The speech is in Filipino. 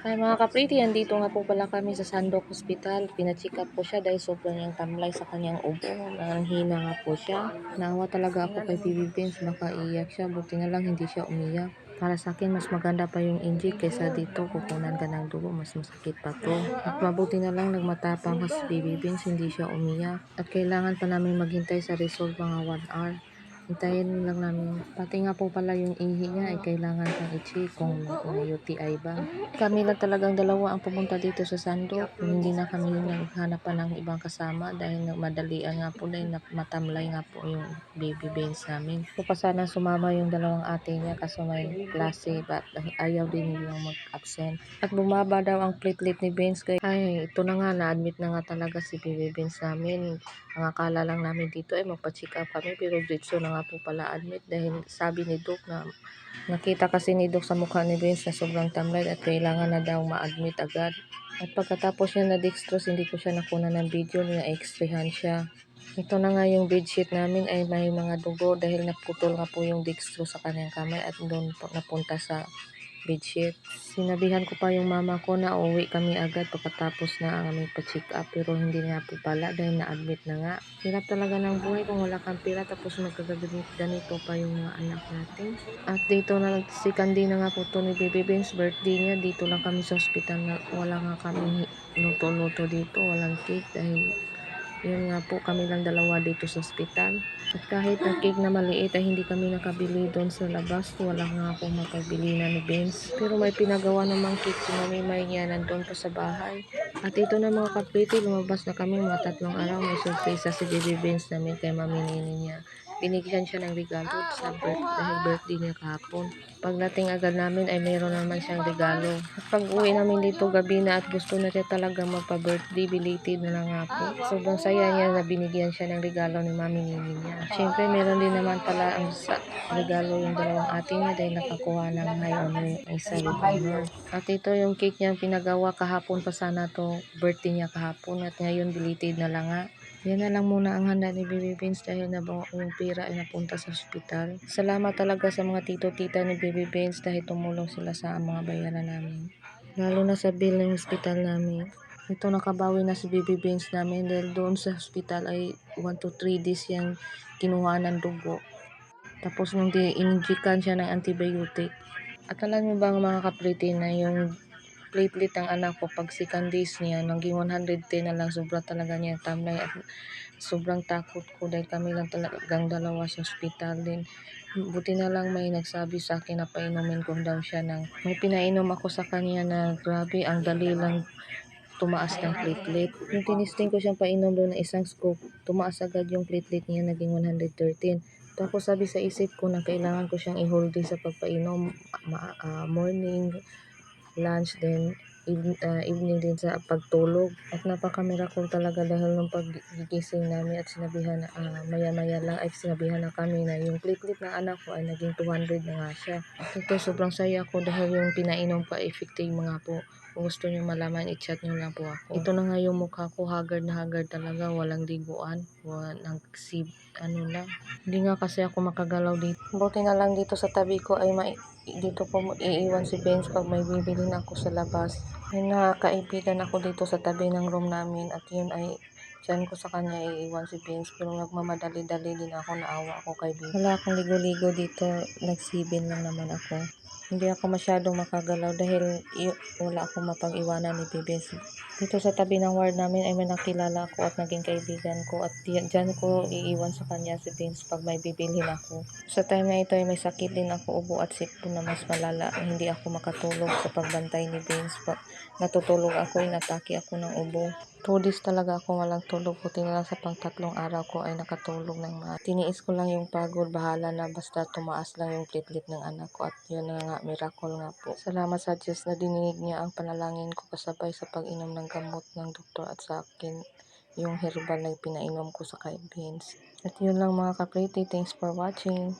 Ay mga kapriti, andito nga po pala kami sa Sandok Hospital. Pina-check up po siya dahil sobrang niyang tamlay sa kanyang ubo. Nanghina nga po siya. Naawa talaga ako kay Bibi Vince, baka iiyak siya. Buti na lang hindi siya umiyak. Para sa akin, mas maganda pa yung inject kaysa dito kukunan ka ng dugo. Mas masakit pa to. At mabuti na lang nagmatapang kasi Bibi Vince, hindi siya umiyak. At kailangan pa namin maghintay sa result mga 1 hour. Hintayin lang namin. Pati nga po pala yung ihi niya ay kailangan pang i-check kung may UTI ba. Kami lang talagang dalawa ang pumunta dito sa Sandok. Hindi na kami naghanap pa ng ibang kasama dahil madalian nga po dahil matamlay nga po yung baby Benz namin. So pa sana sumama yung dalawang ate niya kaso may klase but ayaw din nilang mag-absent. At bumaba daw ang platelet ni Benz kaya ay ito na nga na-admit na nga talaga si baby Benz namin. Ang akala lang namin dito ay magpa-check up kami pero dito na nga po pala admit dahil sabi ni Doc na nakita kasi ni Doc sa mukha ni Vince na sobrang tamlay at kailangan na daw ma-admit agad. At pagkatapos niya na dextrose, hindi ko siya nakuna ng video na x-rayhan siya. Ito na nga yung bedsheet namin ay may mga dugo dahil naputol nga po yung dextrose sa kanyang kamay at doon po napunta sa bedsheet. Sinabihan ko pa yung mama ko na uuwi kami agad pagkatapos na ang aming pa-check up pero hindi nga po pala dahil na-admit na nga. Hirap talaga ng buhay kung wala kang pera tapos magkaganito pa yung mga anak natin. At dito na sikandi na nga po to ni Baby Ben's birthday niya. Dito lang kami sa hospital na wala nga kami luto-luto dito. Walang cake dahil yun nga po kami lang dalawa dito sa ospital. At kahit na cake na maliit ay hindi kami nakabili doon sa labas. Wala nga akong mapabili na ni Benz. Pero may pinagawa namang cake si Mami May niya nandun pa sa bahay. At ito na mga kapriti, lumabas na kami mga 3 araw. May surpresa si Baby Benz namin kay Mami Nini niya. Binigyan siya ng regalo dahil birthday niya kahapon. Pagdating agad namin ay mayroon naman siyang regalo. At pag uwi namin dito gabi na at gusto na siya talaga magpa-birthday, belated na lang nga po. Sobrang saya niya na binigyan siya ng regalo ni Mami Nini niya. Siyempre meron din naman pala ang regalo yung dalawang ate niya dahil nakakuha ng high honor yung isa with honor. At ito yung cake niya pinagawa kahapon pa sana to birthday niya kahapon at ngayon belated na lang nga. Yan na lang muna ang handa ni Baby Vince dahil yung pera ay napunta sa ospital. Salamat talaga sa mga tito-tita ni Baby Vince dahil tumulong sila sa mga bayaran namin. Lalo na sa bill ng ospital namin. Ito nakabawi na si Baby Vince namin dahil doon sa ospital ay 1 to 3 days yung kinuha ng dugo. Tapos nung ininjikan siya ng antibiotic. At alam mo ba mga kapriti na yung platelet ng anak ko pag second days niya naging 110 na lang, sobra talaga niya tamlay at sobrang takot ko dahil kami lang talagang dalawa sa ospital din. Buti na lang may nagsabi sa akin na painumin ko daw siya ng may pinainom ako sa kanya na grabe ang dali lang tumaas ng platelet. Yung tinisting ko siyang painom doon ng isang scoop, tumaas agad yung platelet niya naging 113. Tapos sabi sa isip ko na kailangan ko siyang i-hold sa pagpainom morning, lunch, then evening din sa pagtulog. At napaka-miracle talaga dahil nung paggigising namin at sinabihan na maya-maya lang ay sinabihan na kami na yung platelet ng anak ko ay naging 200 na nga siya. At ito sobrang saya ko dahil yung pinainom pa effective mga po. Kung gusto niyo malaman, i-chat niyo lang po ako. Ito na nga yung mukha ko, haggard na haggard talaga, walang diguan, walang ano lang. Hindi nga kasi ako makagalaw dito. Buti na lang dito sa tabi ko ay dito po iiwan si Benz pag may bibili na ako sa labas. May nakakaibigan ako dito sa tabi ng room namin at yun ay dyan ko sa kanya iiwan si Benz pero nagmamadali-dali din ako, naawa ako kay Benz. Wala akong ligo-ligo dito, nagsibin lang naman ako. Hindi ako masyadong makagalaw dahil wala akong mapag-iwanan ni Benz. Dito sa tabi ng ward namin ay may nakilala ako at naging kaibigan ko at dyan ko iiwan sa kanya si Benz pag may bibilhin ako. Sa time na ito ay may sakit din ako, ubo at sipon na mas malala. Hindi ako makatulog sa pagbantay ni Benz. Pag natutulog ako, inatake ako ng ubo. 2 days talaga ako walang tulog. Buti na lang sa pang-3 araw ko ay nakatulog ng mga. Tiniis ko lang yung pagod, bahala na basta tumaas lang yung platelet ng anak ko at yun na nga, miracle nga po. Salamat sa Diyos na dininig niya ang panalangin ko kasabay sa pag-inom ng gamot ng doktor at sa akin yung herbal na pinainom ko sa kay Vince. At yun lang mga kapriti, thanks for watching.